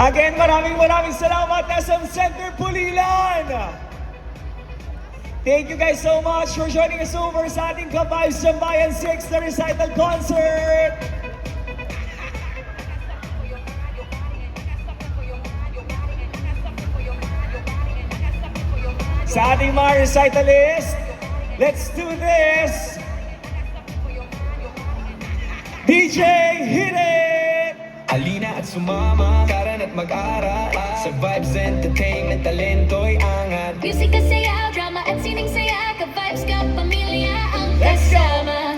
Again, maraming salamat SM Center Pulilan! Thank you guys so much for joining us over sa ating Ka-Vibes Jambayan 6 na recital concert! Sa ating mga recitalist, let's do this! DJ, hit it! Halina at sumama, karan at mag-aral sa Vibes Entertainment, talento'y angat. Music at saya, drama at sining saya, ka-vibes ka, pamilya ang Let's go! kasama.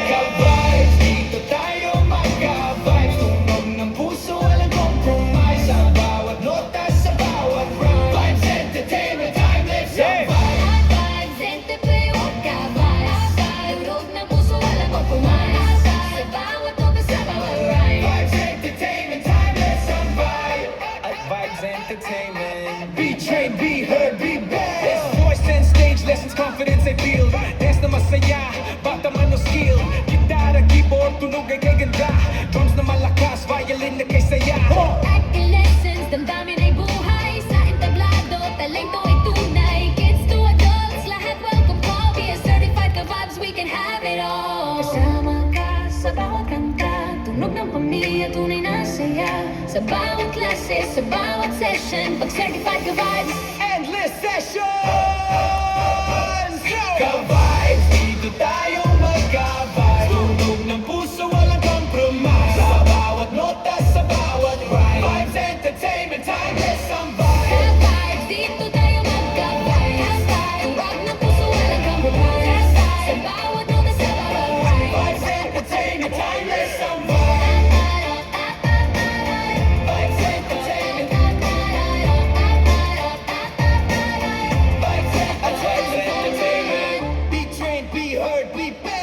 Ka-vibes, dito tayo magka-vibes. Tunog ng puso, walang compromise. Sa bawat nota, sa bawat rhyme. Vibes Entertainment, timeless ang vibe. Vibes, enterprise, ka-vibes. Turog ng puso, walang compromise. Sa bawat nota, sa bawat rhyme. Vibes Entertainment, timeless ang vibe. At Vibes Entertainment, be trained, be heard, be bad. There's voice and stage lessons, confidence I feel. Dance na masaya, bata man no skill. Gitara, keyboard, tunog ay kay ganda. Drums na malakas, violin na kay saya. Acting lessons, damdamin ay buhay. Sa entablado, talento ay tunay. Kids to adults, lahat welcome po. Be a certified ka-vibes, we can have it all. Kasama ka sa bawat kanta. Tunog ng pamilya, tunay na saya. Sa bawat klase, sa bawat session. Pag certified ka-vibes, Endless sessions! Ka-vibes, dito tayo magka-vibes. Tunog ng puso, walang compromise. Sa bawat nota, sa bawat rhyme. Vibes Entertainment, timeless ang vibe. ka-vibes, dito tayo magka-vibes. Tuwag ng puso, walang compromise. Sa bawat nota, sa bawat rhyme. Vibes Entertainment, timeless ang vibe. Vibes Entertainment. Vibes Entertainment. Be trained, be heard, be back.